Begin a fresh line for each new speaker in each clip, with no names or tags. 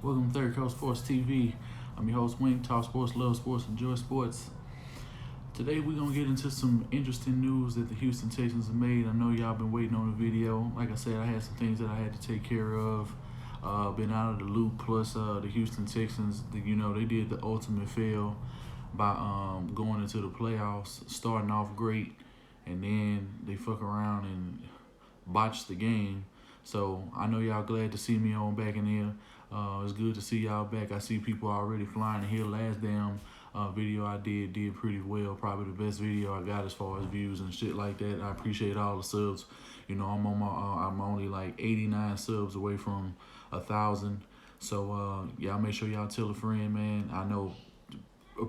Welcome to Third Coast Sports TV. I'm your host, Wing. Talk sports, love sports, enjoy sports. Today we're going to get into some interesting news that the Houston Texans have made. I know y'all been waiting on the video. Like I said, I had some things that I had to take care of. Been out of the loop, plus the Houston Texans, they did the ultimate fail by going into the playoffs, starting off great, and then they fuck around and botch the game. So I know y'all glad to see me on back in here. It's good to see y'all back. I see people already flying in here. Last damn video I did pretty well. Probably the best video I got as far as views and shit like that. I appreciate all the subs. I'm only like 89 subs away from 1,000. So y'all make sure y'all tell a friend, man. I know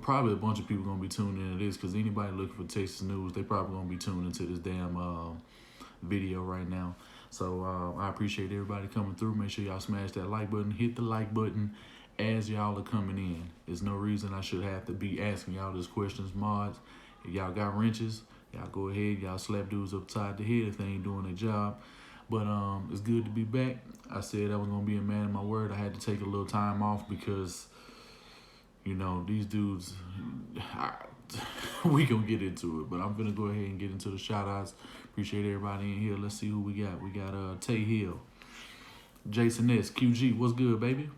probably a bunch of people gonna be tuning into this because anybody looking for Texas news, they probably gonna be tuning into this damn video right now. So I appreciate everybody coming through. Make sure y'all smash that like button. Hit the like button as y'all are coming in. There's no reason I should have to be asking y'all these questions, mods. If y'all got wrenches, y'all go ahead. Y'all slap dudes upside the head if they ain't doing their job. But it's good to be back. I said I was going to be a man of my word. I had to take a little time off because, these dudes, we going to get into it. But I'm going to go ahead and get into the shout-outs. Appreciate everybody in here. Let's see who we got. We got Tay Hill, Jason S, QG, what's good, baby?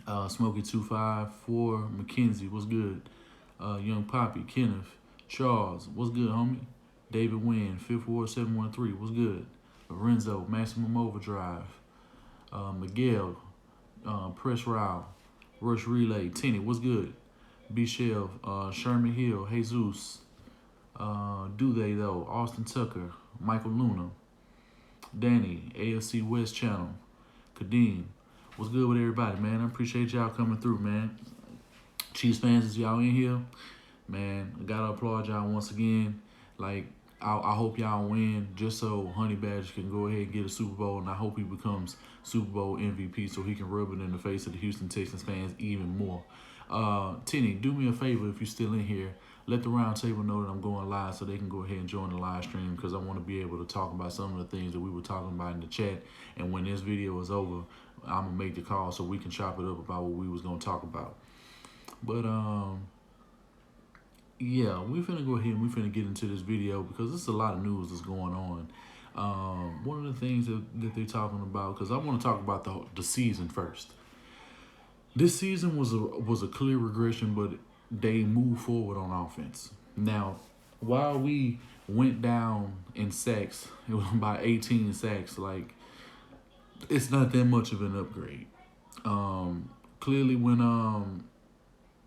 Smokey254, McKenzie, what's good? Young Poppy, Kenneth, Charles, what's good, homie? David Wynn, 54713, what's good? Lorenzo, Maximum Overdrive, Miguel, Press Row, Rush Relay, Tenny, what's good? B Shelf, Sherman Hill, Jesus, Do They Though, Austin Tucker, Michael Luna, Danny, AFC West Channel, Kadeem, what's good with everybody, man? I appreciate y'all coming through, man. Chiefs fans, is y'all in here? Man, I gotta applaud y'all once again. Like, I hope y'all win just so Honey Badger can go ahead and get a Super Bowl, and I hope he becomes Super Bowl MVP so he can rub it in the face of the Houston Texans fans even more. Tenny, do me a favor if you're still in here. Let the round table know that I'm going live so they can go ahead and join the live stream because I want to be able to talk about some of the things that we were talking about in the chat. And when this video is over, I'm going to make the call so we can chop it up about what we was going to talk about. But, yeah, we finna go ahead and we finna get into this video because there's a lot of news that's going on. One of the things that they're talking about, because I want to talk about the season first. This season was a clear regression, but they moved forward on offense. Now, while we went down in sacks, it was about 18 sacks. Like, it's not that much of an upgrade. Clearly, when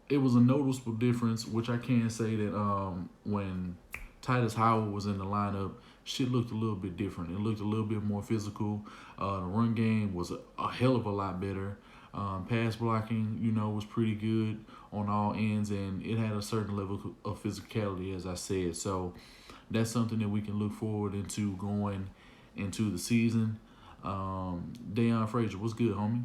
it was a noticeable difference, which I can say that when Titus Howard was in the lineup, shit looked a little bit different. It looked a little bit more physical. The run game was a hell of a lot better. Pass blocking, was pretty good on all ends, and it had a certain level of physicality, as I said. So that's something that we can look forward into going into the season. Deandre Frazier, what's good, homie?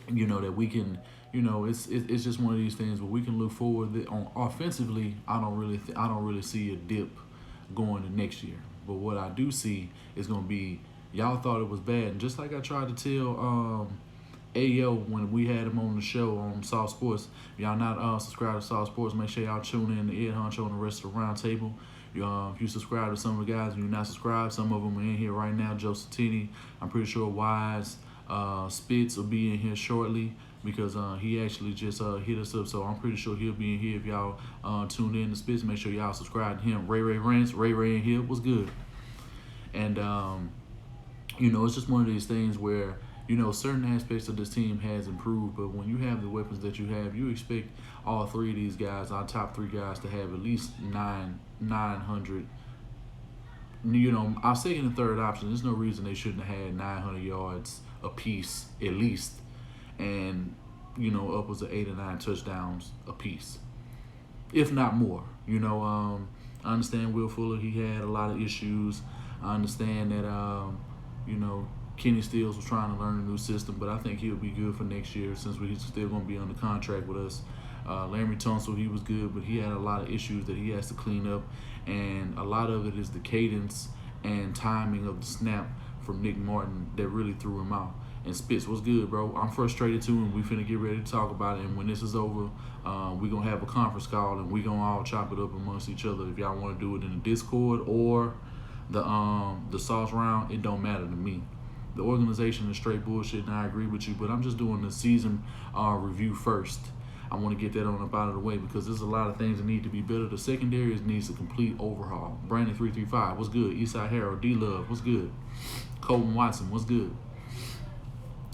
That we can, it's just one of these things where we can look forward that on offensively. I don't really see a dip going to next year. But what I do see is going to be, y'all thought it was bad, and just like I tried to tell Ayo when we had him on the show on Soft Sports. If y'all not subscribed to Soft Sports, make sure y'all tune in to Ed Huncho and the rest of the round table. If you subscribe to some of the guys and you're not subscribed, some of them are in here right now. Joe Satini, I'm pretty sure Wise, Spitz will be in here shortly because he actually just hit us up. So I'm pretty sure he'll be in here if y'all tune in to Spitz. Make sure y'all subscribe to him. Ray Rance, Ray in here. What's good? And, it's just one of these things where, certain aspects of this team has improved, but when you have the weapons that you have, you expect all three of these guys, our top three guys, to have at least 900. Our second and third option, there's no reason they shouldn't have had 900 yards apiece at least, and upwards of 8 or 9 touchdowns apiece, if not more. I understand Will Fuller, he had a lot of issues. I understand that Kenny Stills was trying to learn a new system, but I think he'll be good for next year since he's still going to be under contract with us. Larry Tunsil, he was good, but he had a lot of issues that he has to clean up, and a lot of it is the cadence and timing of the snap from Nick Martin that really threw him out. And Spitz, what's good, bro? I'm frustrated too, and we finna get ready to talk about it. And when this is over, we gonna have a conference call, and we gonna all chop it up amongst each other. If y'all want to do it in the Discord or the sauce round, it don't matter to me. The organization is straight bullshit, and I agree with you. But I'm just doing the season review first. I want to get that on up out of the way because there's a lot of things that need to be better. The secondary needs a complete overhaul. Brandon 335, what's good? Eastside Harold, D Love, what's good? Colton Watson, what's good?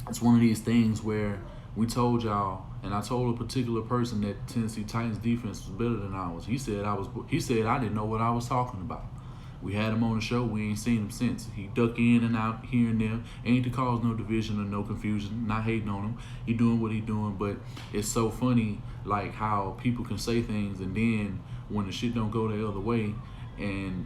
It's one of these things where we told y'all, and I told a particular person that Tennessee Titans defense was better than ours. He said I didn't know what I was talking about. We had him on the show. We ain't seen him since. He duck in and out here and there. Ain't to cause no division or no confusion. Not hating on him. He doing what he doing, but it's so funny like how people can say things and then when the shit don't go the other way, and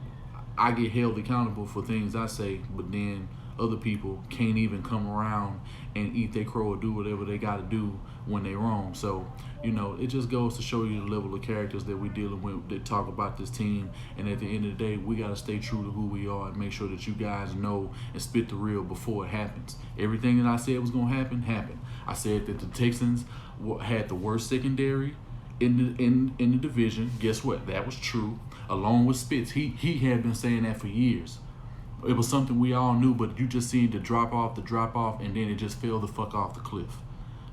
I get held accountable for things I say, but then other people can't even come around and eat their crow or do whatever they got to do when they wrong. So, it just goes to show you the level of characters that we're dealing with that talk about this team. And at the end of the day, we got to stay true to who we are and make sure that you guys know and spit the real before it happens. Everything that I said was going to happen, happened. I said that the Texans had the worst secondary in the division. Guess what? That was true. Along with Spitz, he had been saying that for years. It was something we all knew, but you just seen the drop off, and then it just fell the fuck off the cliff.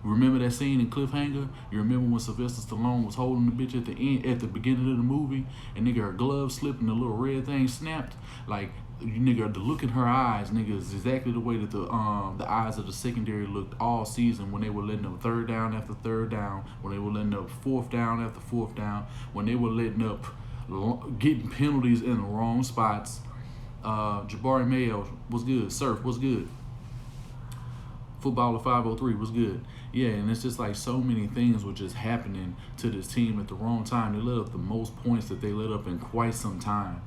Remember that scene in Cliffhanger? You remember when Sylvester Stallone was holding the bitch at the beginning of the movie, and nigga, her glove slipped and the little red thing snapped? Like, nigga, the look in her eyes, nigga, is exactly the way that the eyes of the secondary looked all season when they were letting up third down after third down, when they were letting up fourth down after fourth down, when they were letting up getting penalties in the wrong spots. Jabari Mayo was good. Surf was good. Footballer 503 was good. Yeah, and it's just like so many things were just happening to this team at the wrong time. They let up the most points that they let up in quite some time.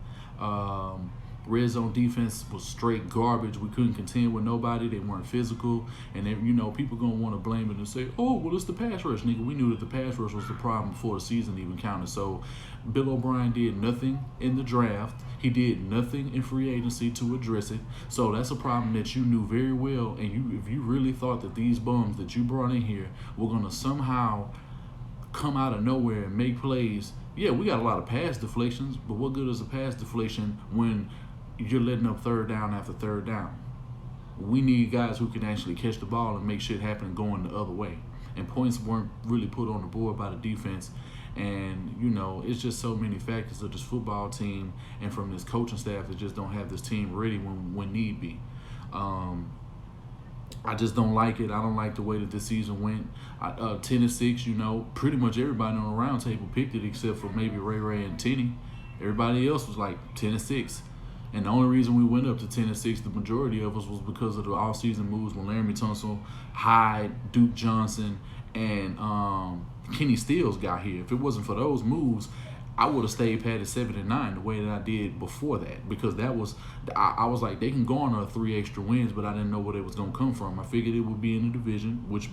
Red zone defense was straight garbage. We couldn't contend with nobody. They weren't physical. And then, people going to want to blame it and say, oh, well, it's the pass rush. Nigga, we knew that the pass rush was the problem before the season even counted. So Bill O'Brien did nothing in the draft. He did nothing in free agency to address it. So that's a problem that you knew very well. And if you really thought that these bums that you brought in here were going to somehow come out of nowhere and make plays, yeah, we got a lot of pass deflections, but what good is a pass deflection when you're letting up third down after third down? We need guys who can actually catch the ball and make shit happen going the other way. And points weren't really put on the board by the defense. And, it's just so many factors of this football team and from this coaching staff that just don't have this team ready when need be. I just don't like it. I don't like the way that this season went. 10-6, pretty much everybody on the round table picked it except for maybe Ray and Tenny. Everybody else was like 10-6. And the only reason we went up to 10-6, the majority of us, was because of the off-season moves when Laramie Tunsil, Hyde, Duke Johnson, and Kenny Stills got here. If it wasn't for those moves, I would have stayed pat at 7-9 the way that I did before that, because that was I was like, they can go on 3 extra wins, but I didn't know where it was gonna come from. I figured it would be in the division, which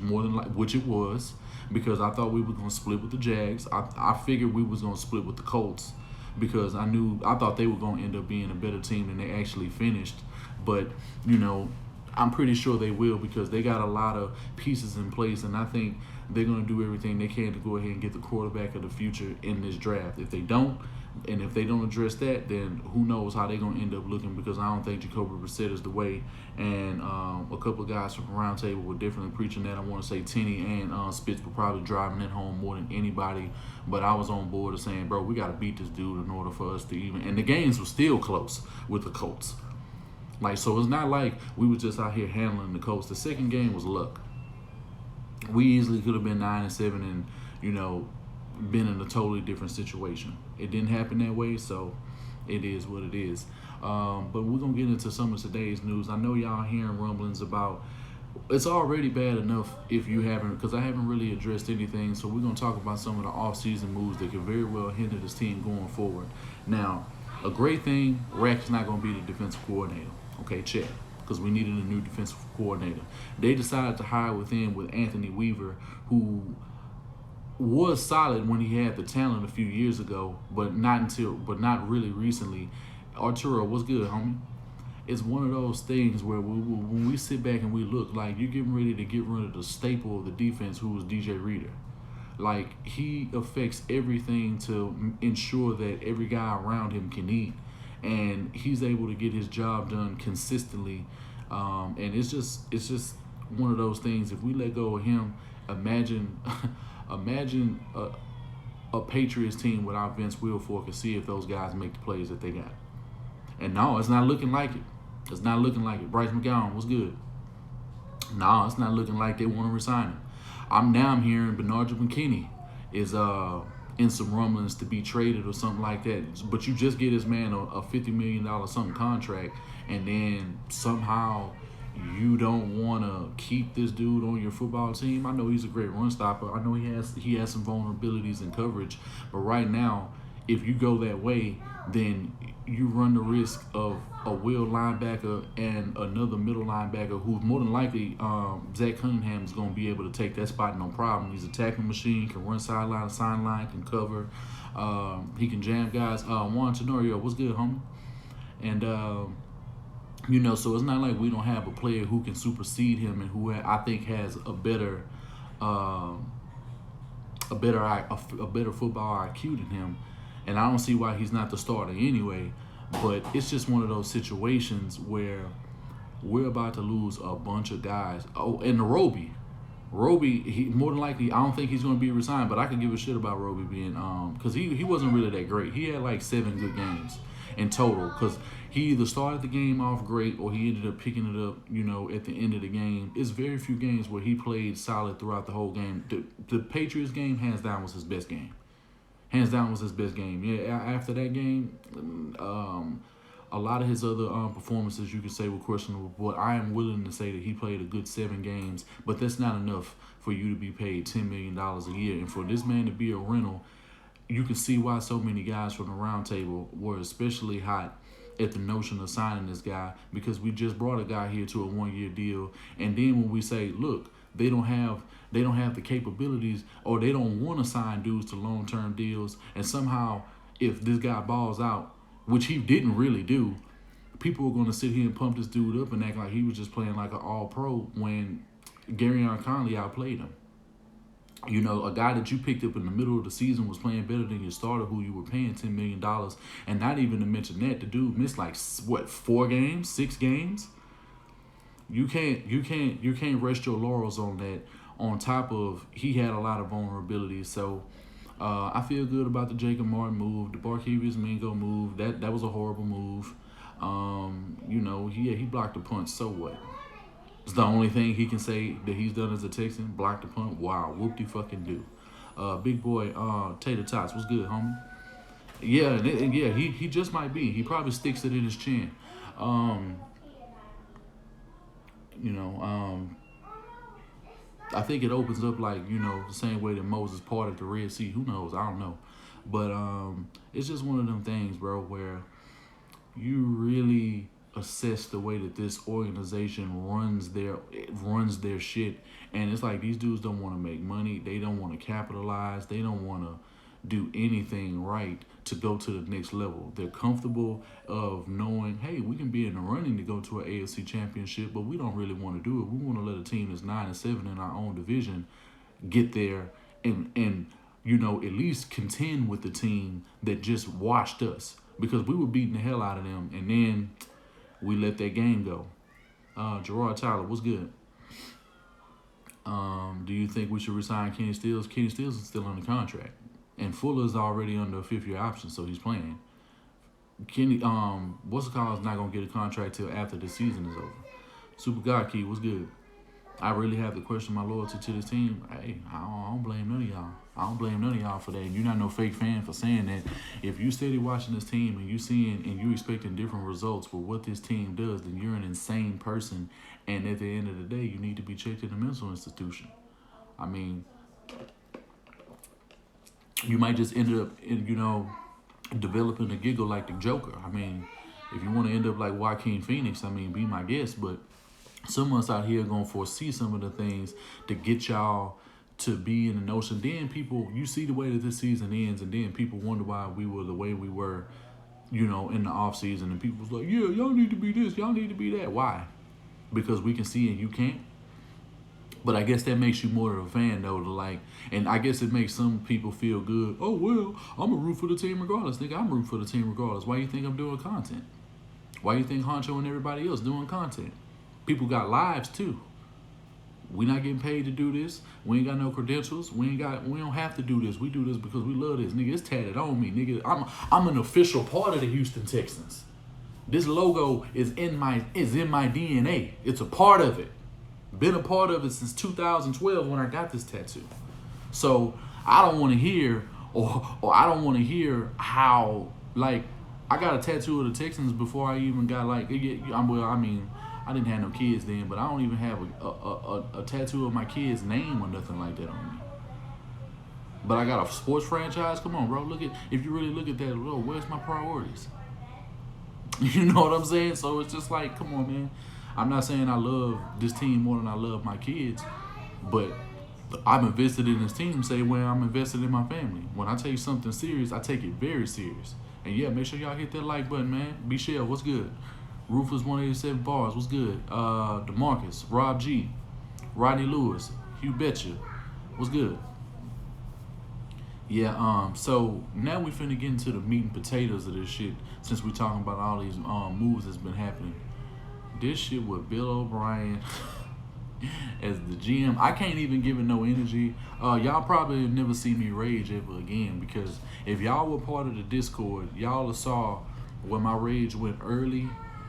it was, because I thought we were gonna split with the Jags. I figured we was gonna split with the Colts, because I thought they were gonna end up being a better team than they actually finished. But I'm pretty sure they will, because they got a lot of pieces in place, and I think they're going to do everything they can to go ahead and get the quarterback of the future in this draft. If they don't address that, then who knows how they're going to end up looking, because I don't think Jacoby Brissett is the way. And a couple of guys from the round table were definitely preaching that. I want to say Tenny and Spitz were probably driving it home more than anybody, but I was on board of saying, bro, we got to beat this dude in order for us to even. And the games were still close with the Colts. So it's not like we were just out here handling the Colts. The second game was luck. We easily could have been 9-7 and, been in a totally different situation. It didn't happen that way, so it is what it is. But we're going to get into some of today's news. I know y'all hearing rumblings about, it's already bad enough if you haven't, because I haven't really addressed anything. So we're going to talk about some of the off-season moves that could very well hinder this team going forward. Now, a great thing, Rack's not going to be the defensive coordinator. Okay, check. Because we needed a new defensive coordinator. They decided to hire with Anthony Weaver, who was solid when he had the talent a few years ago, but not really recently. Arturo, what's good, homie? it's one of those things where when we sit back and we look, like, you're getting ready to get rid of the staple of the defense, who was DJ Reader. Like, he affects everything to ensure that every guy around him can eat, and he's able to get his job done consistently. And it's just one of those things. If we let go of him, imagine imagine a Patriots team without Vince Wilfork and see if those guys make the plays that they got. And no, it's not looking like it. It's not looking like it. Bryce McGowan was good. No, it's not looking like they want to resign him. I'm hearing Bernard McKinney is in some rumblings to be traded or something like that. But you just get this man a $50 million something contract, and then somehow you don't want to keep this dude on your football team. I know he's a great run stopper. I know he has some vulnerabilities in coverage, but right now, if you go that way, then you run the risk of a will linebacker and another middle linebacker who's more than likely Zach Cunningham is going to be able to take that spot no problem. He's a tackling machine, can run sideline to sideline, can cover. He can jam guys. Juan Tenorio, what's good, homie? And, so it's not like we don't have a player who can supersede him and who I think has a better football IQ than him. And I don't see why he's not the starter anyway. But it's just one of those situations where we're about to lose a bunch of guys. Oh, and the Roby, he more than likely, I don't think he's going to be resigned, but I could give a shit about Roby being, because he wasn't really that great. He had like 7 good games in total, because he either started the game off great or he ended up picking it up, at the end of the game. It's very few games where he played solid throughout the whole game. The Patriots game, hands down, was his best game. Hands down was his best game. Yeah, after that game, a lot of his other performances you could say were questionable, but I am willing to say that he played a good 7 games, but that's not enough for you to be paid $10 million a year. And for this man to be a rental, you can see why so many guys from the round table were especially hot at the notion of signing this guy, because we just brought a guy here to a 1-year deal, and then when we say, look, they don't have the capabilities, or they don't want to sign dudes to long-term deals, and somehow if this guy balls out, which he didn't really do, people are going to sit here and pump this dude up and act like he was just playing like an all-pro when Garyon Conley outplayed him. A guy that you picked up in the middle of the season was playing better than your starter, who you were paying $10 million. And not even to mention that, the dude missed 4 games, 6 games? You can't rest your laurels on that. On top of, he had a lot of vulnerabilities. So I feel good about the Jacob Martin move, the Barkevius Mingo move. That was a horrible move. He blocked the punt. So what? It's the only thing he can say that he's done as a Texan. Blocked the punt. Wow, whoop-de-fucking-do. Big boy, Tater Tots, what's good, homie? Yeah, he just might be. He probably sticks it in his chin. I think it opens up the same way that Moses parted the Red Sea. Who knows? I don't know. But it's just one of them things, bro, where you really assess the way that this organization runs their shit. And it's like these dudes don't want to make money. They don't want to capitalize. They don't want to do anything right to go to the next level. They're comfortable of knowing, hey, we can be in the running to go to an AFC championship, but we don't really want to do it. We want to let a team that's 9-7 in our own division get there and at least contend with the team that just washed us, because we were beating the hell out of them, and then we let that game go. Gerard Tyler, what's good? Do you think we should resign Kenny Stills? Kenny Stills is still under contract. And Fuller's already under a 5th-year option, so he's playing. Kenny, what's the call is not going to get a contract till after the season is over. Super God Key, what's good? I really have to question my loyalty to this team. Hey, I don't blame none of y'all. I don't blame none of y'all for that. And you're not no fake fan for saying that. If you steady watching this team and you seeing and you expecting different results with what this team does, then you're an insane person. And at the end of the day, you need to be checked in a mental institution. I mean, you might just end up, developing a giggle like the Joker. I mean, if you want to end up like Joaquin Phoenix, be my guest. But some of us out here are going to foresee some of the things to get y'all to be in the notion. Then people, you see the way that this season ends, and then people wonder why we were the way we were in the off season, and people's like, yeah, y'all need to be this, y'all need to be that. Why? Because we can see and you can't. But I guess that makes you more of a fan though, to like, and I guess it makes some people feel good. Oh well, I'm a root for the team regardless. Nigga, I'm rooting for the team regardless. Why you think I'm doing content? Why you think Honcho and everybody else doing content? People got lives too. We not getting paid to do this. We ain't got no credentials. We don't have to do this. We do this because we love this. Nigga, it's tatted on me. Nigga, I'm an official part of the Houston Texans. This logo is in my DNA. It's a part of it. Been a part of it since 2012 when I got this tattoo. So I don't want to hear or I don't want to hear how, like, I got a tattoo of the Texans before I even got like, I didn't have no kids then, but I don't even have a tattoo of my kid's name or nothing like that on me. But I got a sports franchise. Come on, bro. If you really look at that, bro, where's my priorities? You know what I'm saying? So it's just like, come on, man. I'm not saying I love this team more than I love my kids, but I'm invested in this team same way I'm invested in my family. When I take something serious, I take it very serious. And yeah, make sure y'all hit that like button, man. B Shell, what's good? Rufus 187 bars, what's good? DeMarcus, Rob G, Rodney Lewis, Hugh Betcha, what's good? Yeah, so now we finna get into the meat and potatoes of this shit, since we talking about all these moves that's been happening. This shit with Bill O'Brien as the GM, I can't even give it no energy. Y'all probably never see me rage ever again, because if y'all were part of the Discord, y'all saw when my rage went early.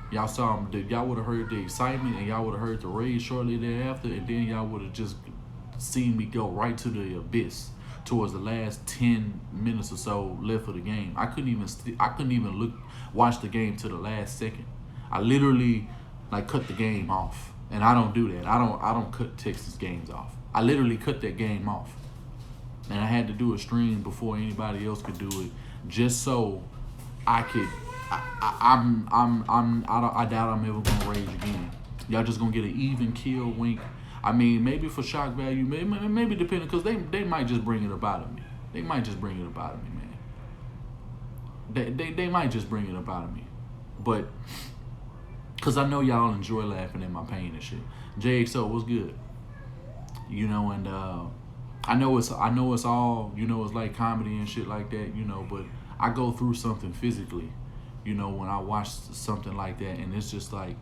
Y'all saw y'all would have heard the excitement and y'all would have heard the rage shortly thereafter, and then y'all would have just seen me go right to the abyss towards the last 10 minutes or so left of the game. I couldn't even watch the game to the last second. I literally cut the game off, and I don't do that. I don't cut Texas games off. I literally cut that game off, and I had to do a stream before anybody else could do it, just so I could. I doubt I'm ever gonna rage again. Y'all just gonna get an even kill wink. I mean, maybe for shock value, maybe depending, because they might just bring it up out of me. They might just bring it up out of me, man. They might just bring it up out of me, but because I know y'all enjoy laughing at my pain and shit. JXO, what's good? And I know it's all, it's like comedy and shit like that, but I go through something physically. When I watch something like that, and it's just like,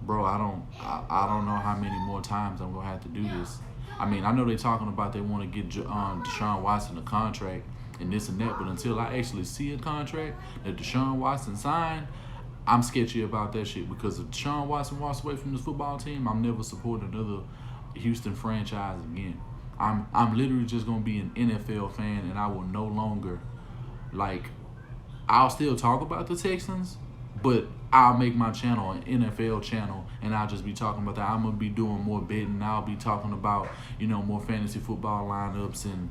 bro, I don't know how many more times I'm gonna have to do this. I mean, I know they're talking about they want to get Deshaun Watson a contract and this and that, but until I actually see a contract that Deshaun Watson signed, I'm sketchy about that shit, because if Deshaun Watson walks away from this football team, I'm never supporting another Houston franchise again. I'm literally just gonna be an NFL fan, and I will no longer I'll still talk about the Texans, but I'll make my channel an NFL channel, and I'll just be talking about that. I'm going to be doing more betting. I'll be talking about, more fantasy football lineups and,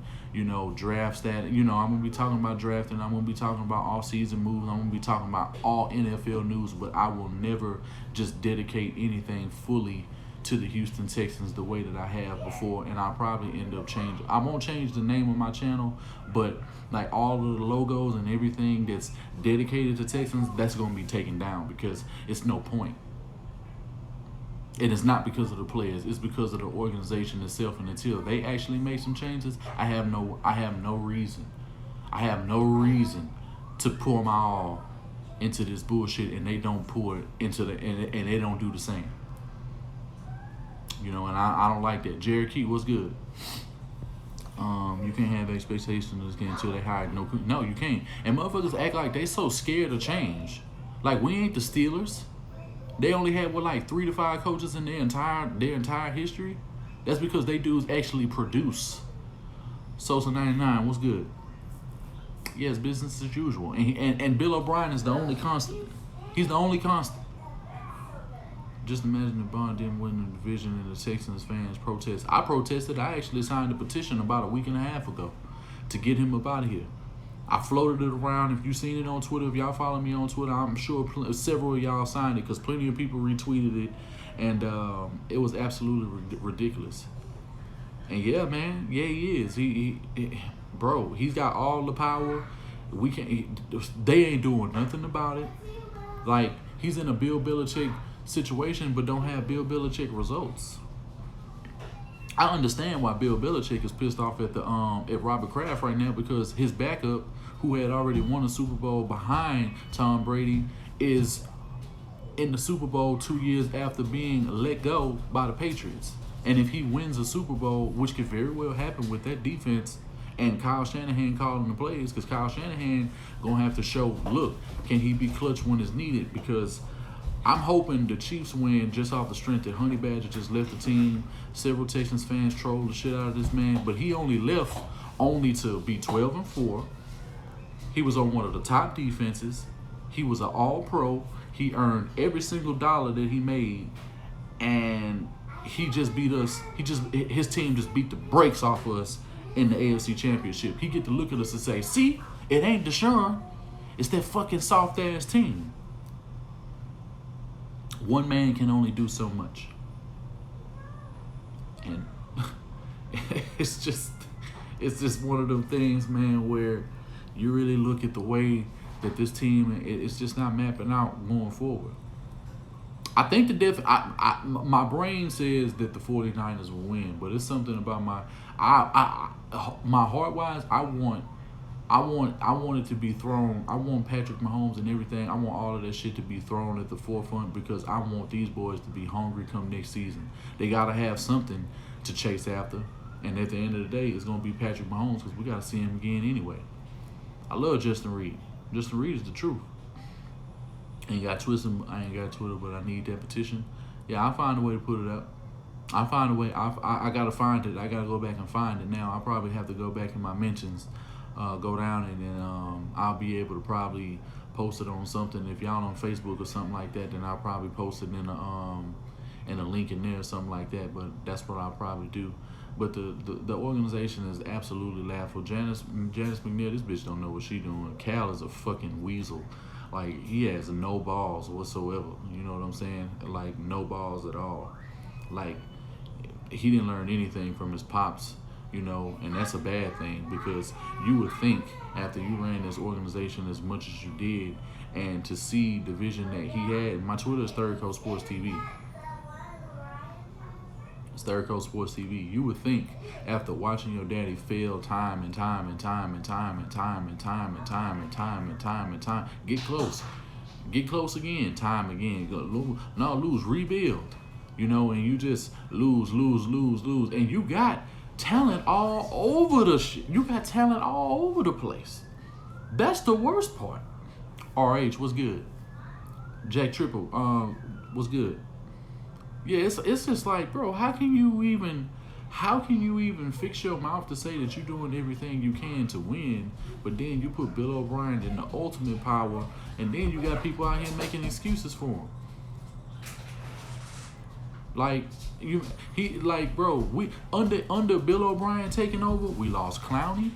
draft stat. I'm going to be talking about drafting. I'm going to be talking about all-season moves. I'm going to be talking about all NFL news, but I will never just dedicate anything fully to the Houston Texans the way that I have before, and I'll probably end up changing. I won't change the name of my channel, but all of the logos and everything that's dedicated to Texans, that's going to be taken down, because it's no point. And it's not because of the players, it's because of the organization itself. And until they actually make some changes, I have no reason to pour my all into this bullshit, and they don't pour it into and they don't do the same. And I don't like that. Jared Key, what's good? You can't have expectations until they hire no, you can't. And motherfuckers act like they so scared of change. Like, we ain't the Steelers. They only had 3 to 5 coaches in their entire history. That's because they dudes actually produce. Sosa 99, what's good? Yes, business as usual. And Bill O'Brien is the only constant. He's the only constant. Just imagine if Bond didn't win the division and the Texans fans protest. I protested. I actually signed a petition about a week and a half ago to get him up out of here. I floated it around. If you've seen it on Twitter, if y'all follow me on Twitter, I'm sure several of y'all signed it, because plenty of people retweeted it, and it was absolutely ridiculous. And yeah, man, yeah, he is. Bro, he's got all the power. We can't. They ain't doing nothing about it. Like, he's in a Bill Belichick situation, but don't have Bill Belichick results. I understand why Bill Belichick is pissed off at Robert Kraft right now, because his backup, who had already won a Super Bowl behind Tom Brady, is in the Super Bowl 2 years after being let go by the Patriots. And if he wins a Super Bowl, which could very well happen with that defense, and Kyle Shanahan calling the plays, because Kyle Shanahan gonna have to show, look, can he be clutch when it's needed? Because I'm hoping the Chiefs win just off the strength that Honey Badger just left the team. Several Texans fans trolled the shit out of this man, but he only left only to be 12-4. He was on one of the top defenses. He was an all-pro. He earned every single dollar that he made, and he just beat us. His team just beat the brakes off us in the AFC Championship. He get to look at us and say, see, it ain't Deshaun. It's that fucking soft-ass team. One man can only do so much. And it's just one of them things, man, where you really look at the way that this team, it's just not mapping out going forward. I think my brain says that the 49ers will win, but it's something about my heart wise, I want it to be thrown. I want Patrick Mahomes and everything. I want all of that shit to be thrown at the forefront, because I want these boys to be hungry come next season. They got to have something to chase after. And at the end of the day, it's going to be Patrick Mahomes, because we got to see him again anyway. I love Justin Reed. Justin Reed is the truth. I ain't got Twitter, but I need that petition. Yeah, I'll find a way to put it up. I'll find a way. I got to find it. I got to go back and find it now. I'll probably have to go back in my mentions, go down, and then I'll be able to probably post it on something. If y'all on Facebook or something like that, then I'll probably post it in a link in there or something like that. But that's what I'll probably do. But the organization is absolutely laughable. Janice McNair, this bitch don't know what she doing. Cal is a fucking weasel. Like, he has no balls whatsoever. You know what I'm saying? Like, no balls at all. Like, he didn't learn anything from his pops, you know, and that's a bad thing, because you would think after you ran this organization as much as you did, and to see the vision that he had. My Twitter is Third Coast Sports TV. It's Third Coast Sports TV. You would think after watching your daddy fail time and time, get close again, time again, lose, rebuild, you know, and you just lose, and you got talent all over the shit. You got talent all over the place. That's the worst part. RH, what's good? Jack Triple, what's good? Yeah, it's just like, bro, how can you even fix your mouth to say that you're doing everything you can to win, but then you put Bill O'Brien in the ultimate power, and then you got people out here making excuses for him. Like, bro, we under Bill O'Brien taking over, we lost Clowney,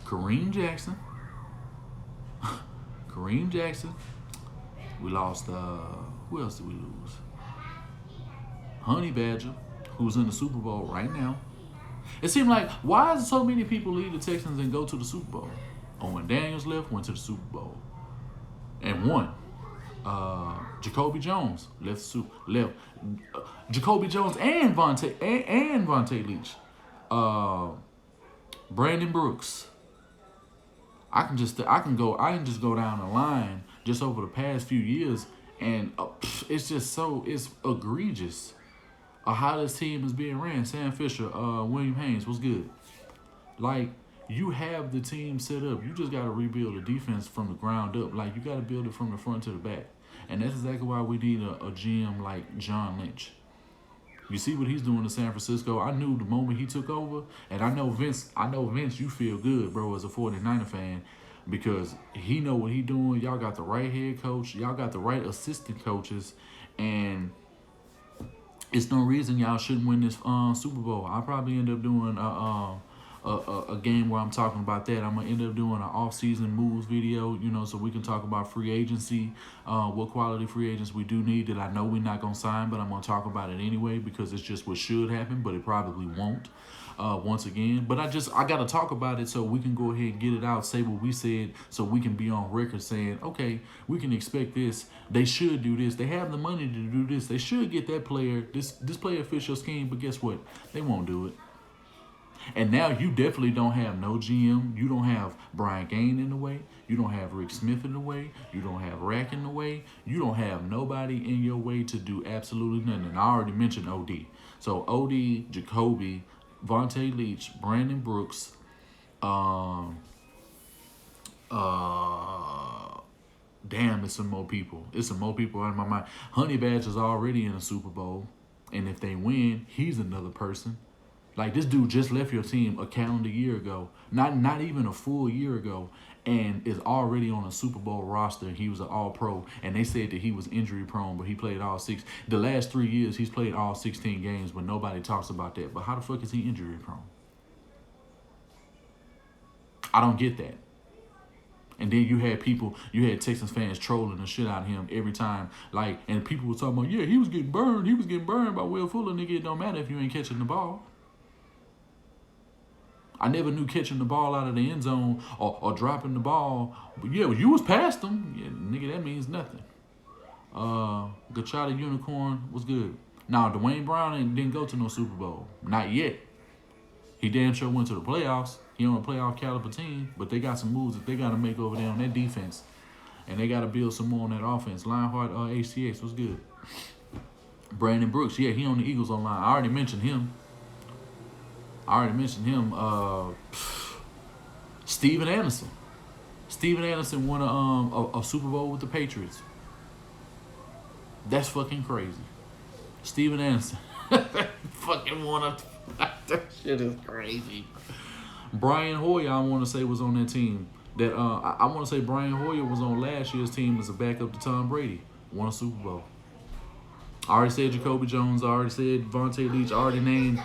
Kareem Jackson. We lost who else did we lose? Honey Badger, who's in the Super Bowl right now. It seemed like, why is so many people leave the Texans and go to the Super Bowl? Owen Daniels went to the Super Bowl and won. Jacoby Jones left. Jacoby Jones and Vontae Leach. Brandon Brooks. I can just go down the line just over the past few years, and it's egregious how this team is being ran. Sam Fisher, William Haynes, what's good? Like, you have the team set up. You just got to rebuild the defense from the ground up. Like, you got to build it from the front to the back. And that's exactly why we need a GM like John Lynch. You see what he's doing in San Francisco. I knew the moment he took over, and I know Vince, you feel good, bro, as a 49er fan, because he know what he doing. Y'all got the right head coach. Y'all got the right assistant coaches, and it's no reason y'all shouldn't win this Super Bowl. I'll probably end up doing a a game where I'm talking about that. I'm gonna end up doing an off-season moves video, so we can talk about free agency, what quality free agents we do need that I know we're not gonna sign, but I'm gonna talk about it anyway because it's just what should happen, but it probably won't. Once again, but I gotta talk about it so we can go ahead and get it out, say what we said, so we can be on record saying, okay, we can expect this. They should do this. They have the money to do this. They should get that player. This player fits your scheme, but guess what? They won't do it. And now you definitely don't have no GM. You don't have Brian Gaine in the way. You don't have Rick Smith in the way. You don't have Rack in the way. You don't have nobody in your way to do absolutely nothing. And I already mentioned OD. So OD, Jacoby, Vontae Leach, Brandon Brooks, damn, it's some more people. It's some more people out of my mind. Honey Badger's already in a Super Bowl. And if they win, he's another person. Like, this dude just left your team a calendar year ago. Not even a full year ago. And is already on a Super Bowl roster. He was an all-pro. And they said that he was injury-prone, but he played all six. The last 3 years, he's played all 16 games, but nobody talks about that. But how the fuck is he injury-prone? I don't get that. And then you had Texans fans trolling the shit out of him every time. Like, and people were talking about, yeah, he was getting burned. He was getting burned by Will Fuller. Nigga, it don't matter if you ain't catching the ball. I never knew catching the ball out of the end zone or dropping the ball. But yeah, you was past them. Yeah, nigga, that means nothing. Gachada Unicorn was good. Now, Dwayne Brown didn't go to no Super Bowl. Not yet. He damn sure went to the playoffs. He on a playoff caliber team, but they got some moves that they got to make over there on that defense. And they got to build some more on that offense. Lionheart HCX was good. Brandon Brooks, yeah, he on the Eagles online. I already mentioned him. Steven Anderson. Steven Anderson won a Super Bowl with the Patriots. That's fucking crazy. Steven Anderson. Fucking won a... That shit is crazy. Brian Hoyer, I want to say, was on that team. That I want to say Brian Hoyer was on last year's team as a backup to Tom Brady. Won a Super Bowl. I already said Jacoby Jones. I already said Vontae Leach. I already named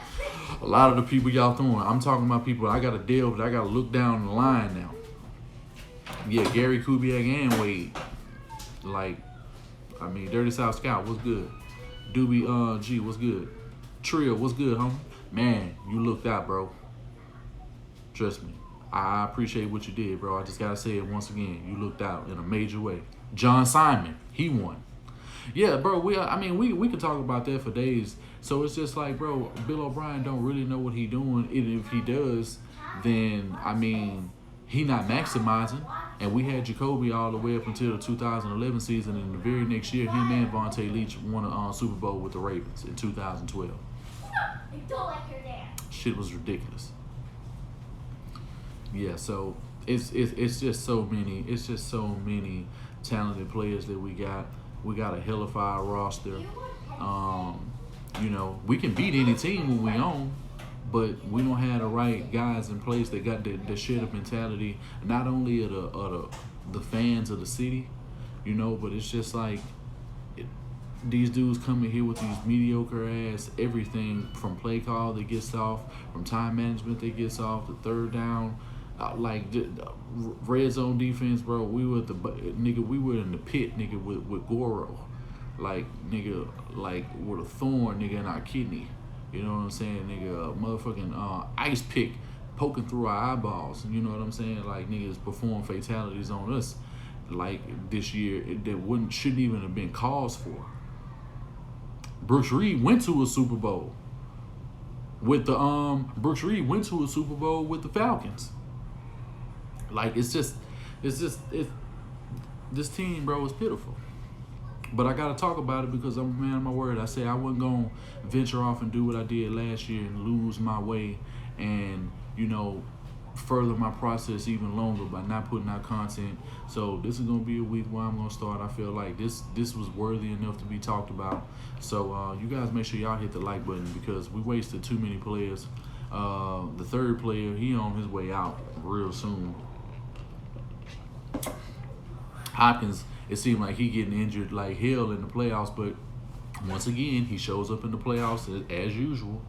a lot of the people y'all throwing. I'm talking about people I got to deal with. I got to look down the line now. Yeah, Gary Kubiak and Wade. Like, I mean, Dirty South Scout, what's good? Doobie G, what's good? Trill, what's good, homie? Man, you looked out, bro. Trust me. I appreciate what you did, bro. I just got to say it once again. You looked out in a major way. John Simon, he won. Yeah, bro, we could talk about that for days. So it's just like, bro, Bill O'Brien don't really know what he doing. And if he does, then, I mean, he not maximizing. And we had Jacoby all the way up until the 2011 season. And the very next year, him and Vontae Leach won a Super Bowl with the Ravens in 2012.
I don't like your dad.
Shit was ridiculous. Yeah, so it's just so many talented players that we got. We got a hellified roster. We can beat any team when we own, but we don't have the right guys in place that got the shit up mentality. Not only of the fans of the city, but it's just like these dudes come in here with these mediocre ass everything from play call that gets off, from time management that gets off, the third down. Red zone defense, bro. We were we were in the pit, nigga, with Goro, like with a thorn, nigga, in our kidney. You know what I'm saying, nigga? Motherfucking ice pick poking through our eyeballs. You know what I'm saying? Like, niggas perform fatalities on us, like this year that shouldn't even have been cause for. Brooks Reed went to a Super Bowl with the Falcons. Like, this team, bro, is pitiful. But I gotta talk about it because I'm a man of my word. I said I wasn't gonna venture off and do what I did last year and lose my way and, further my process even longer by not putting out content. So this is gonna be a week where I'm gonna start. I feel like this was worthy enough to be talked about. So you guys make sure y'all hit the like button because we wasted too many players. The third player, he on his way out real soon. Hopkins, it seemed like he getting injured like hell in the playoffs, but once again, he shows up in the playoffs as usual.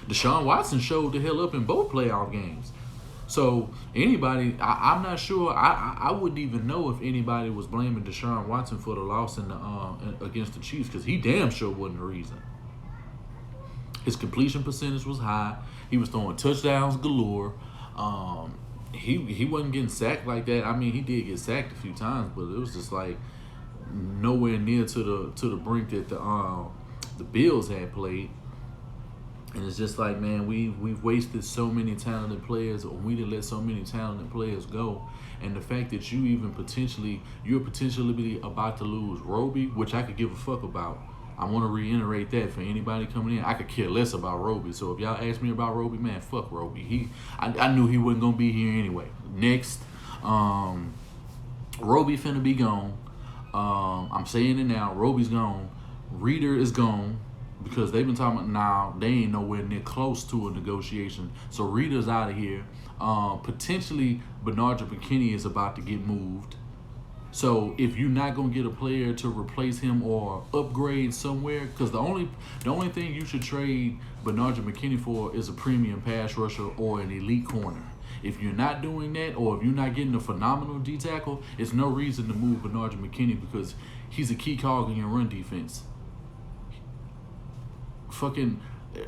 Deshaun Watson showed the hell up in both playoff games. So anybody, I'm not sure. I wouldn't even know if anybody was blaming Deshaun Watson for the loss in the against the Chiefs, because he damn sure wasn't the reason. His completion percentage was high. He was throwing touchdowns galore. He wasn't getting sacked like that. I mean, he did get sacked a few times, but it was just like nowhere near to the brink that the Bills had played. And it's just like, man, we've wasted so many talented players, or we didn't let so many talented players go. And the fact that you're potentially about to lose Roby, which I could give a fuck about. I want to reiterate that for anybody coming in. I could care less about Roby. So if y'all ask me about Roby, man, fuck Roby. I knew he wasn't gonna be here anyway. Next, Roby finna be gone. I'm saying it now. Roby's gone. Reader is gone. Because they've been talking about now, they ain't nowhere near close to a negotiation. So Reader's out of here. Potentially, Bernard McKinney is about to get moved. So if you're not gonna get a player to replace him or upgrade somewhere, because the only thing you should trade Bernard McKinney for is a premium pass rusher or an elite corner. If you're not doing that, or if you're not getting a phenomenal D tackle, it's no reason to move Bernard McKinney, because he's a key cog in your run defense. Fucking,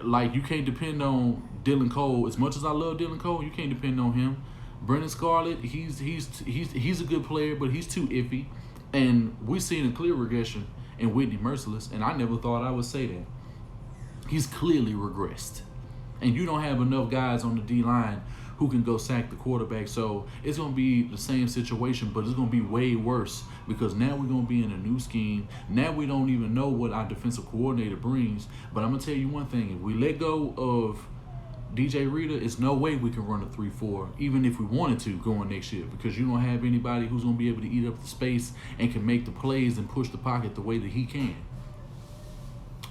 like, you can't depend on Dylan Cole. As much as I love Dylan Cole, you can't depend on him. Brennan Scarlett, he's a good player, but he's too iffy. And we've seen a clear regression in Whitney Merciless, and I never thought I would say that. He's clearly regressed. And you don't have enough guys on the D-line who can go sack the quarterback. So it's going to be the same situation, but it's going to be way worse, because now we're going to be in a new scheme. Now we don't even know what our defensive coordinator brings. But I'm going to tell you one thing. If we let go of DJ Reader, it's no way we can run a 3-4, even if we wanted to going next year, because you don't have anybody who's going to be able to eat up the space and can make the plays and push the pocket the way that he can.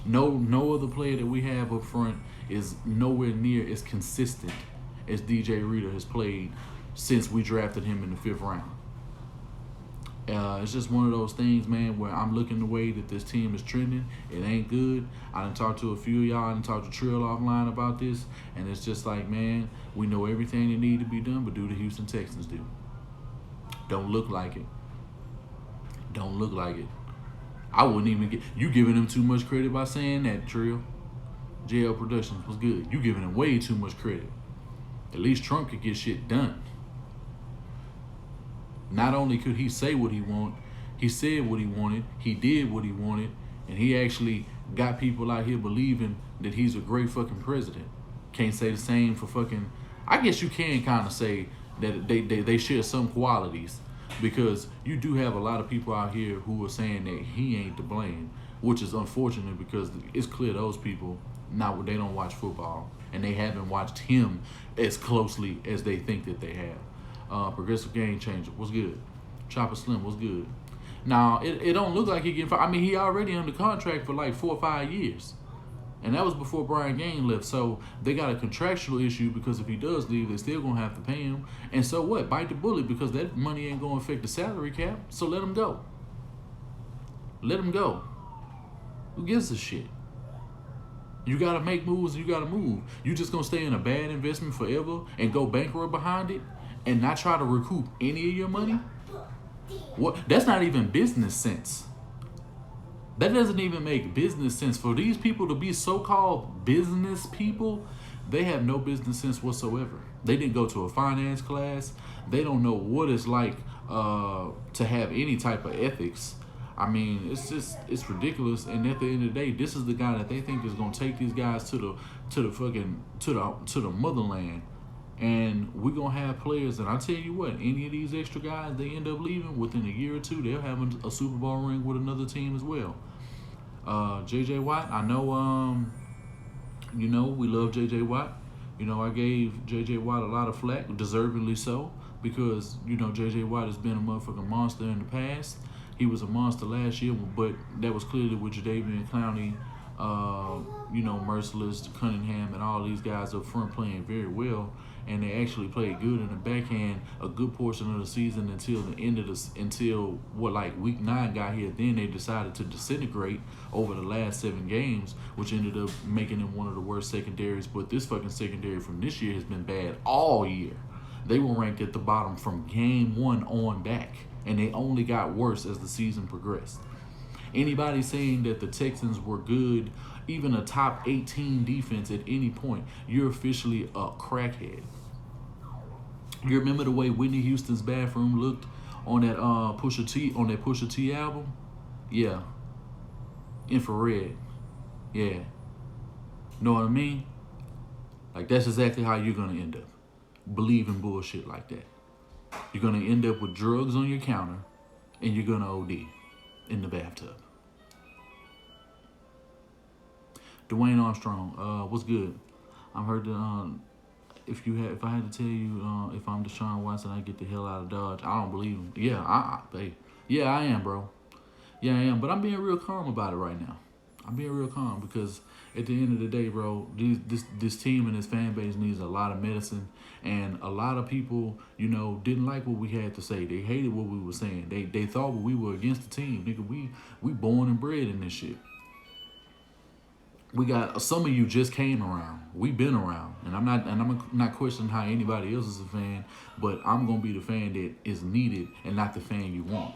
No other player that we have up front is nowhere near as consistent as DJ Reader has played since we drafted him in the 5th round. It's just one of those things, man, where I'm looking the way that this team is trending. It ain't good. I done talked to a few of y'all. I done talked to Trill offline about this. And it's just like, man, we know everything that need to be done, but do the Houston Texans do. Don't look like it. Don't look like it. I wouldn't even get... You giving them too much credit by saying that, Trill. JL Productions was good. You giving them way too much credit. At least Trump could get shit done. Not only could he say what he wanted, he said what he wanted, he did what he wanted, and he actually got people out here believing that he's a great fucking president. Can't say the same for fucking... I guess you can kind of say that they share some qualities, because you do have a lot of people out here who are saying that he ain't to blame, which is unfortunate, because it's clear those people, they don't watch football, and they haven't watched him as closely as they think that they have. Progressive Game Changer, what's good? Chopper Slim, what's good? Now, it don't look like he getting fired. I mean, he already under contract for like 4 or 5 years. And that was before Brian Gaines left. So they got a contractual issue, because if he does leave, they're still going to have to pay him. And so what? Bite the bullet, because that money ain't going to affect the salary cap. So let him go. Let him go. Who gives a shit? You got to make moves, and you got to move. You just going to stay in a bad investment forever and go bankrupt behind it and not try to recoup any of your money? What? That's not even business sense. That doesn't even make business sense. For these people to be so-called business people, they have no business sense whatsoever. They didn't go to a finance class. They don't know what it's like to have any type of ethics. I mean, it's ridiculous. And at the end of the day, this is the guy that they think is gonna take these guys to the motherland. And we're going to have players, and I tell you what, any of these extra guys, they end up leaving within a year or two, they'll have a Super Bowl ring with another team as well. J.J. Watt, I know, we love J.J. Watt. I gave J.J. Watt a lot of flack, deservedly so, because, J.J. Watt has been a motherfucking monster in the past. He was a monster last year, but that was clearly with Jadeveon Clowney Merciless, Cunningham, and all these guys up front playing very well, and they actually played good in the backhand a good portion of the season until the end of week 9 got here. Then they decided to disintegrate over the last 7 games, which ended up making them one of the worst secondaries. But this fucking secondary from this year has been bad all year. They were ranked at the bottom from game 1 on back, and they only got worse as the season progressed. Anybody saying that the Texans were good, even a top 18 defense at any point, you're officially a crackhead. You remember the way Whitney Houston's bathroom looked on that Pusha T album? Yeah. Infrared. Yeah. Know what I mean? Like, that's exactly how you're gonna end up. Believing bullshit like that. You're gonna end up with drugs on your counter, and you're gonna OD in the bathtub. Dwayne Armstrong, what's good? I've heard that if I had to tell you if I'm Deshaun Watson, I get the hell out of Dodge. I don't believe him. Yeah, I am, bro. Yeah, I am. But I'm being real calm about it right now. I'm being real calm because at the end of the day, bro, this team and this fan base needs a lot of medicine, and a lot of people, didn't like what we had to say. They hated what we were saying. They thought we were against the team, nigga. We born and bred in this shit. We got some of you just came around. We've been around, and I'm not questioning how anybody else is a fan, but I'm gonna be the fan that is needed and not the fan you want.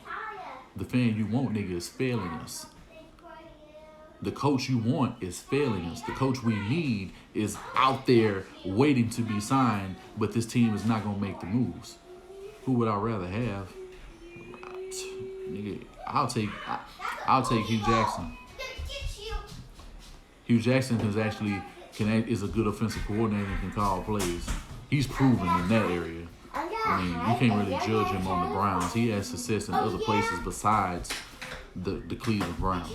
The fan you want, nigga, is failing us. The coach you want is failing us. The coach we need is out there waiting to be signed, but this team is not gonna make the moves. Who would I rather have? Nigga, I'll take Hugh Jackson. Hugh Jackson is a good offensive coordinator and can call plays. He's proven in that area. I mean, you can't really judge him on the Browns. He has success in other places besides the Cleveland Browns.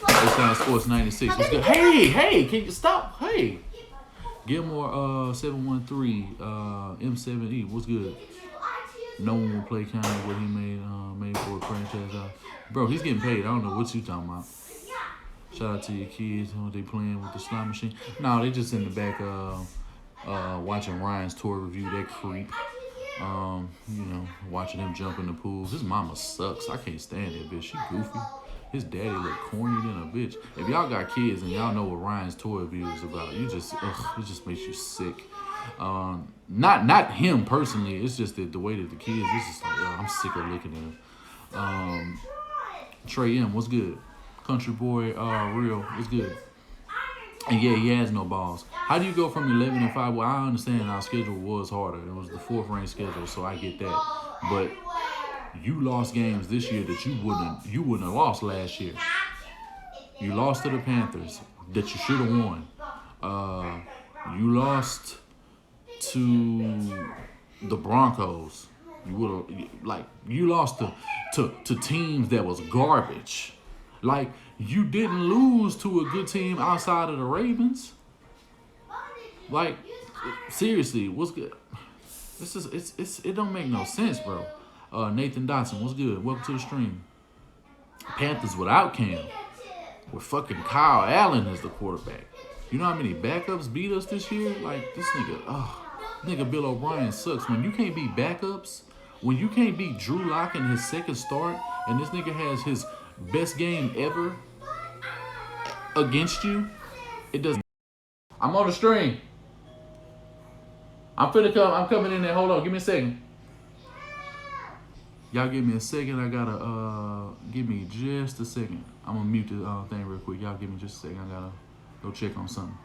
It's Sports 96. What's good? Hey, can you stop? Hey. Gilmore 713 M7E. What's good? No one will play kind of what he made for a franchise out. Bro, he's getting paid. I don't know what you talking about. Shout out to your kids. They playing with the slot machine. No, they just in the back watching Ryan's tour review. That creep. Watching him jump in the pools. His mama sucks. I can't stand that bitch. She goofy. His daddy look corny than a bitch. If y'all got kids and y'all know what Ryan's tour review is about, it just makes you sick. Not him personally. It's just that the way that the kids. It's just like, I'm sick of looking at him. Trey M, what's good? Country boy, real, what's good? And yeah, he has no balls. How do you go from 11-5? Well, I understand our schedule was harder. It was the 4th ranked schedule, so I get that. But you lost games this year that you wouldn't have lost last year. You lost to the Panthers that you should have won. You lost to the Broncos. You lost to teams that was garbage. Like, you didn't lose to a good team outside of the Ravens. Like, seriously, what's good? It don't make no sense, bro. Nathan Dotson, what's good? Welcome to the stream. Panthers without Cam, with fucking Kyle Allen as the quarterback. You know how many backups beat us this year? Like, this nigga Bill O'Brien sucks. When you can't beat backups, when you can't beat Drew Lock in his second start, and this nigga has his best game ever against you, it doesn't. I'm on the stream. I'm coming in there. Hold on, give me a second. Y'all give me a second. I gotta give me just a second. I'm gonna mute the thing real quick. Y'all give me just a second. I gotta go check on something.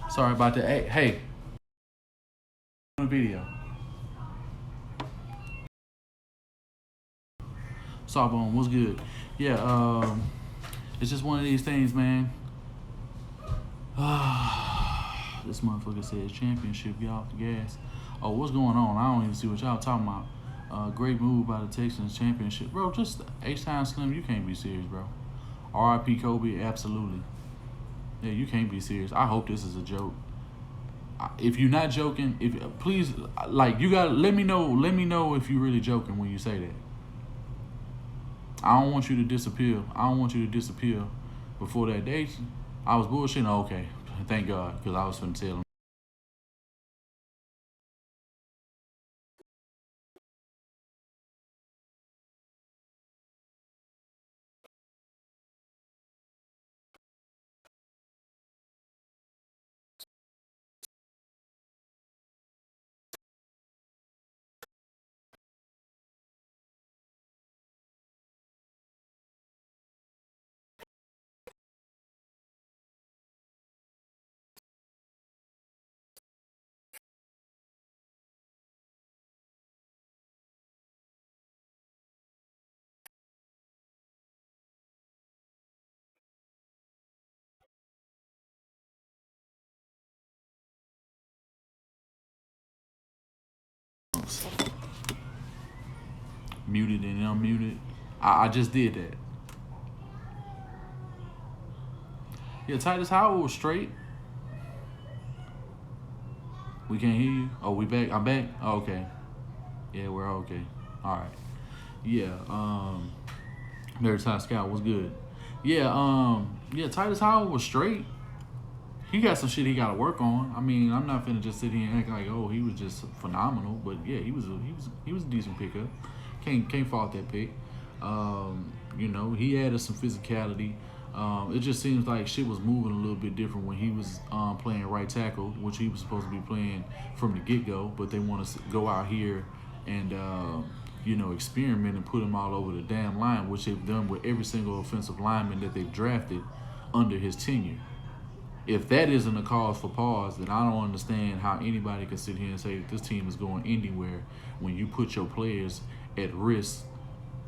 Sorry about that. Hey, video. Sawbone, what's good? Yeah, it's just one of these things, man. This motherfucker says championship, get off the gas. Oh, what's going on? I don't even see what y'all talking about. Great move by the Texans, championship. Bro, just H-Time Slim, you can't be serious, bro. R.I.P. Kobe, absolutely. Yeah, you can't be serious. I hope this is a joke. If you're not joking, please, like, you gotta let me know if you're really joking when you say that. I don't want you to disappear. Before that date. I was bullshitting. Okay, thank God, because I was finna tell him. Muted and unmuted. I just did that. Yeah, Titus Howard was straight. We can't hear you. Oh, we back. I'm back. Oh, okay. Yeah, we're okay. All right. Yeah. Mary Ty Scout was good. Yeah. Yeah. Titus Howard was straight. He got some shit he got to work on. I mean, I'm not finna just sit here and act like, oh, he was just phenomenal. But yeah, he was a decent pickup. Can't fault that pick. You know, he added some physicality. It just seems like shit was moving a little bit different when he was playing right tackle, which he was supposed to be playing from the get-go. But they want to go out here and you know, experiment and put him all over the damn line, which they've done with every single offensive lineman that they've drafted under his tenure. If that isn't a cause for pause, then I don't understand how anybody can sit here and say that this team is going anywhere when you put your players at risk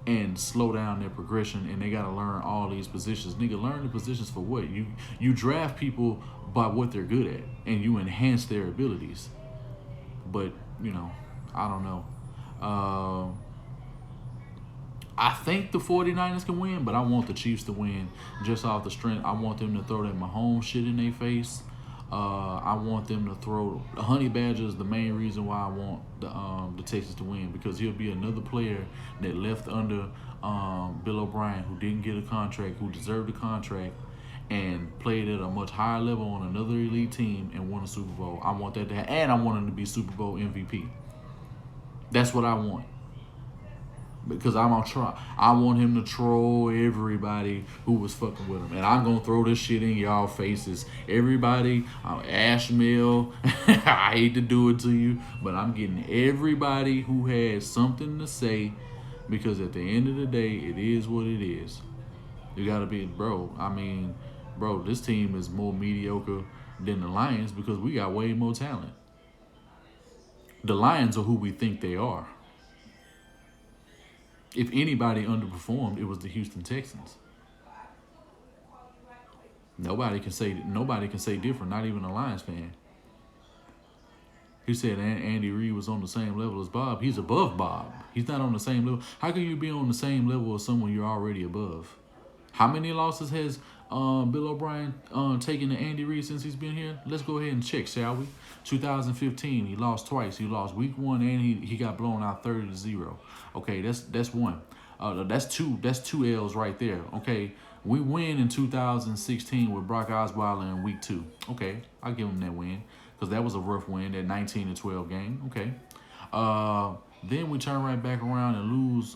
and slow down their progression, and they got to learn all these positions. Nigga, learn the positions for what? You draft people by what they're good at, and you enhance their abilities. But, you know, I don't know. I think the 49ers can win, but I want the Chiefs to win just off the strength. I want them to throw that Mahomes shit in their face. I want them to throw Honey Badger is the main reason why I want the Texans to win, because he'll be another player that left under Bill O'Brien, who didn't get a contract, who deserved a contract, and played at a much higher level on another elite team and won a Super Bowl. I want that to happen, and I want him to be Super Bowl MVP. That's what I want. Because I'm gonna try. I want him to troll everybody who was fucking with him, and I'm gonna throw this shit in y'all faces. Everybody, Ashmill. I hate to do it to you, but I'm getting everybody who has something to say, because at the end of the day, it is what it is. You gotta be, bro. I mean, bro, this team is more mediocre than the Lions because we got way more talent. The Lions are who we think they are. If anybody underperformed, it was the Houston Texans. Nobody can say different, not even a Lions fan. He said Andy Reid was on the same level as Bob. He's above Bob. He's not on the same level. How can you be on the same level as someone you're already above? How many losses has Bill O'Brien taken to Andy Reid since he's been here? Let's go ahead and check, shall we? 2015, he lost twice. He lost week 1 and he got blown out 30-0. Okay, that's one. That's two L's right there. Okay, we win in 2016 with Brock Osweiler in week 2. Okay, I'll give him that win because that was a rough win, that 19-12 game. Okay, then we turn right back around and lose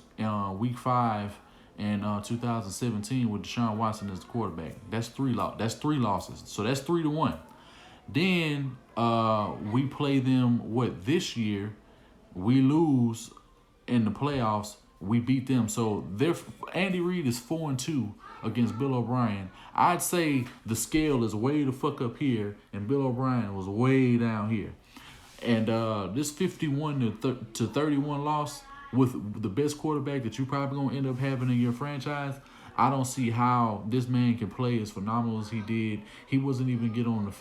week 5 in 2017 with Deshaun Watson as the quarterback. That's three losses. So that's 3-1. Then we play them this year. We lose in the playoffs We beat them. So Andy Reid is 4-2 against Bill O'Brien. I'd say the scale is way the fuck up here, and Bill O'Brien was way down here. And this 51 to 31 loss with the best quarterback that you probably gonna end up having in your franchise, I don't see how this man can play as phenomenal as he did. He wasn't even get on the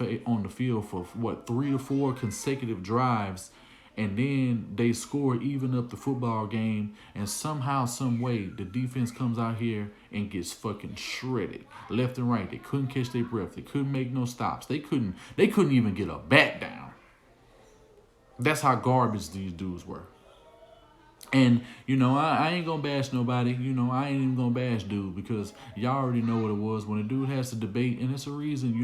field for 3 to 4 consecutive drives, and then they score even up the football game, and somehow, some way, the defense comes out here and gets fucking shredded left and right. They couldn't catch their breath. They couldn't make no stops. They couldn't even get a bat down. That's how garbage these dudes were. And, I ain't going to bash nobody. I ain't even going to bash dude, because y'all already know what it was. When a dude has to debate, and it's a reason,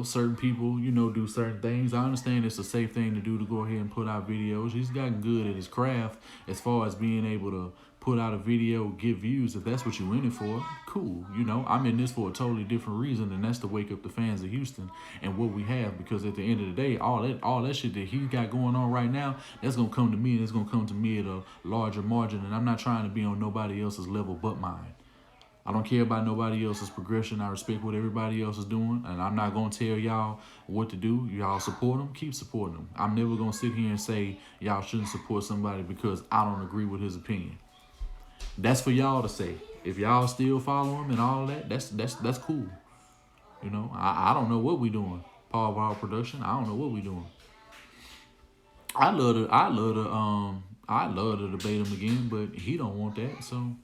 certain people, do certain things. I understand it's a safe thing to do to go ahead and put out videos. He's gotten good at his craft as far as being able to put out a video, get views. If that's what you're in it for, cool. I'm in this for a totally different reason, and that's to wake up the fans of Houston and what we have. Because at the end of the day, all that shit that he got going on right now, that's gonna come to me, and it's gonna come to me at a larger margin. And I'm not trying to be on nobody else's level but mine. I don't care about nobody else's progression. I respect what everybody else is doing, and I'm not going to tell y'all what to do. Y'all support them, keep supporting them. I'm never going to sit here and say y'all shouldn't support somebody because I don't agree with his opinion. That's for y'all to say. If y'all still follow him and all that, that's cool. I don't know what we doing. Paul Ball production, I don't know what we doing. I love to debate him again, but he don't want that, so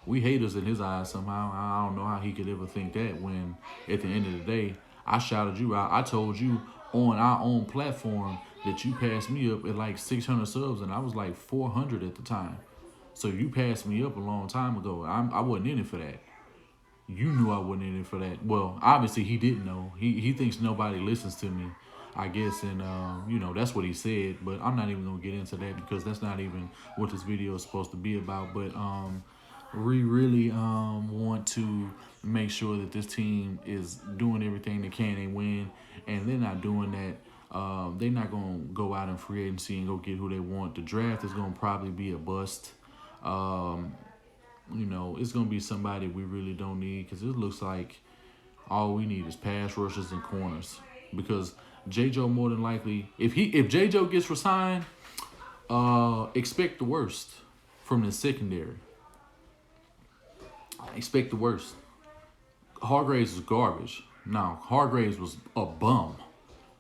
we haters in his eyes somehow. I don't know how he could ever think that, when at the end of the day, I shouted you out. I told you on our own platform that you passed me up at like 600 subs, and I was like 400 at the time. So you passed me up a long time ago. I wasn't in it for that. You knew I wasn't in it for that. Well, obviously he didn't know. He thinks nobody listens to me, I guess, and that's what he said. But I'm not even gonna get into that, because that's not even what this video is supposed to be about. But we really want to make sure that this team is doing everything they can and win, and they're not doing that. They're not going to go out in free agency and go get who they want. The draft is going to probably be a bust. It's going to be somebody we really don't need, because it looks like all we need is pass rushers and corners. Because J-Joe, more than likely, if J-Joe gets resigned, expect the worst from the secondary. Expect the worst. Hargraves is garbage. No, Hargraves was a bum.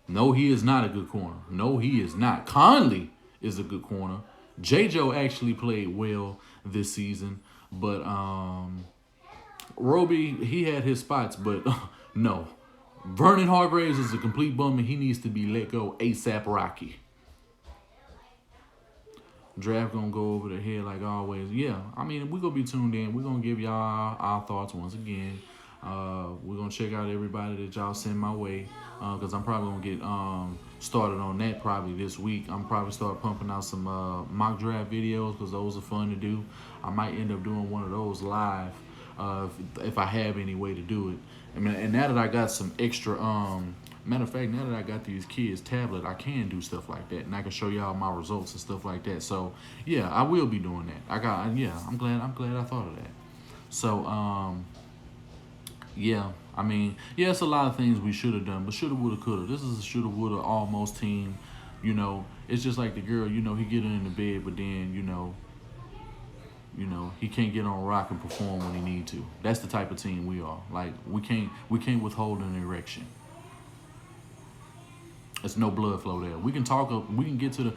No, he is not a good corner. No, he is not. Conley is a good corner. J-Joe actually played well this season, but Roby, he had his spots, but no. Vernon Hargraves is a complete bum, and he needs to be let go ASAP Rocky. Draft gonna go over the head like always. Yeah, we're gonna be tuned in. We're gonna give y'all our thoughts once again. We're gonna check out everybody that y'all send my way, because I'm probably gonna get started on that probably this week. I'm probably start pumping out some mock draft videos, because those are fun to do. I might end up doing one of those live if I have any way to do it. And now that I got some extra matter of fact, now that I got these kids' tablet, I can do stuff like that, and I can show y'all my results and stuff like that. So yeah, I will be doing that. I'm glad I thought of that. So it's a lot of things we should have done, but shoulda, woulda, coulda. This is a shoulda, woulda, almost team. It's just like the girl. He get her in the bed, but then he can't get on rock and perform when he need to. That's the type of team we are. Like we can't withhold an erection. There's no blood flow there. We can talk up. We can get to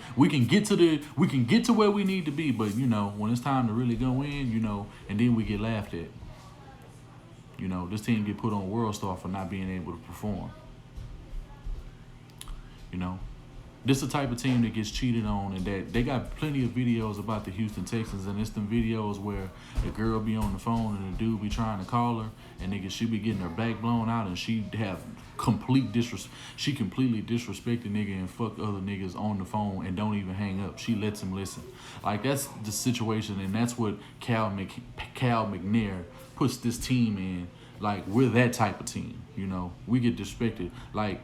where we need to be. But when it's time to really go in, and then we get laughed at. This team get put on World Star for not being able to perform. This is the type of team that gets cheated on, and that they got plenty of videos about the Houston Texans, and it's them videos where the girl be on the phone and the dude be trying to call her, and she be getting her back blown out, and she have completely disrespect the nigga and fuck other niggas on the phone and don't even hang up. She lets him listen. Like, that's the situation, and that's what Cal McNair puts this team in. Like, we're that type of team. We get disrespected. Like,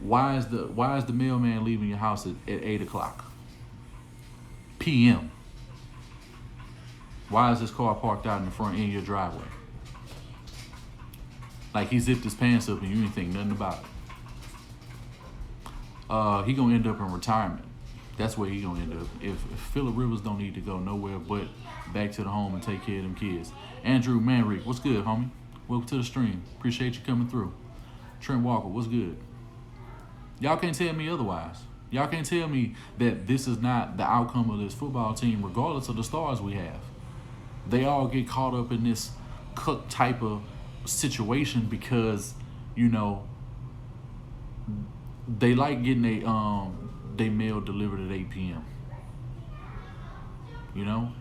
why is the mailman leaving your house at 8 o'clock p.m.? Why is this car parked out in the front in your driveway? Like he zipped his pants up and you didn't think nothing about it. He gonna end up in retirement. That's where he gonna end up. If Phillip Rivers don't need to go nowhere but back to the home and take care of them kids. Andrew Manrique, what's good, homie? Welcome to the stream. Appreciate you coming through. Trent Walker, what's good? Y'all can't tell me otherwise. Y'all can't tell me that this is not the outcome of this football team, regardless of the stars we have. They all get caught up in this cook type of situation because, you know, they like getting they mail delivered at 8 p.m. You know?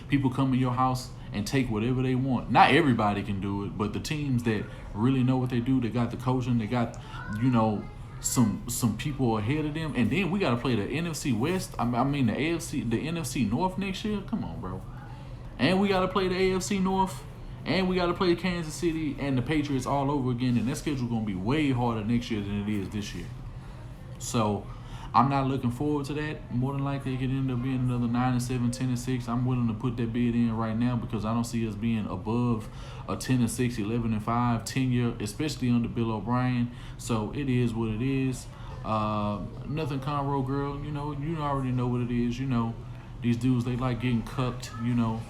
People come in your house and take whatever they want. Not everybody can do it, but the teams that really know what they do, they got the coaching, they got, you know, some people ahead of them, and then we got to play the NFC West. I mean the AFC, the NFC North next year. Come on, bro. And we got to play the AFC North, and we got to play Kansas City and the Patriots all over again, and that schedule gonna be way harder next year than it is this year. So I'm not looking forward to that. More than likely, it could end up being another 9-7, 10-6. I'm willing to put that bid in right now because I don't see us being above a 10-6, 11-5 tenure, especially under Bill O'Brien. So it is what it is. Nothing Conroe, girl. You already know what it is. You know, these dudes, they like getting cucked. You know,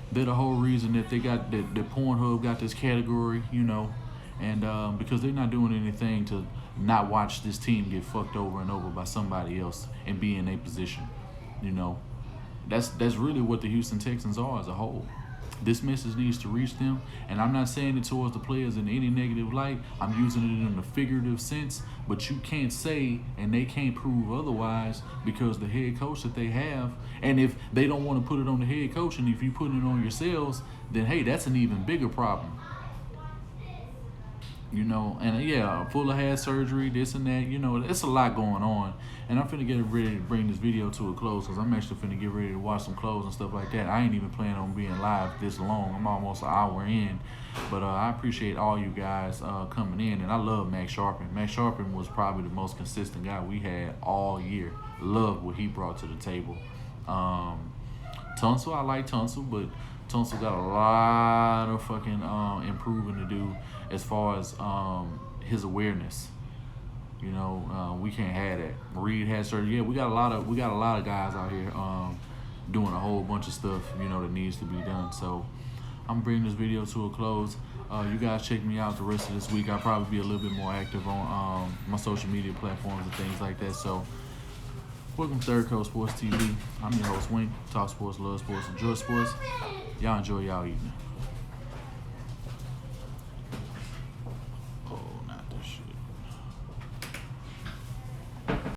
they're the whole reason that they got that Pornhub got this category. You know, and because they're not doing anything to not watch this team get fucked over and over by somebody else and be in a position. You know, that's really what the Houston Texans are as a whole. This message needs to reach them, and I'm not saying it towards the players in any negative light. I'm using it in a figurative sense, but you can't say and they can't prove otherwise because the head coach that they have, and if they don't want to put it on the head coach and if you put it on yourselves, then hey, that's an even bigger problem. You know, and yeah, Fuller had surgery, this and that. You know, it's a lot going on. And I'm finna get ready to bring this video to a close because I'm actually finna get ready to wash some clothes and stuff like that. I ain't even planning on being live this long. I'm almost an hour in. But I appreciate all you guys coming in. And I love Max Sharpen. Max Sharpen was probably the most consistent guy we had all year. Love what he brought to the table. Tunsil, I like Tunsil, but Tunsil got a lot of fucking improving to do as far as his awareness. You know, we can't have that. Reed had surgery. Yeah, we got a lot of guys out here doing a whole bunch of stuff, you know, that needs to be done. So I'm bringing this video to a close. You guys check me out the rest of this week. I'll probably be a little bit more active on my social media platforms and things like that. So welcome to Third Coast Sports TV. I'm your host, Wink. Talk sports, love sports, enjoy sports. Y'all enjoy y'all evening.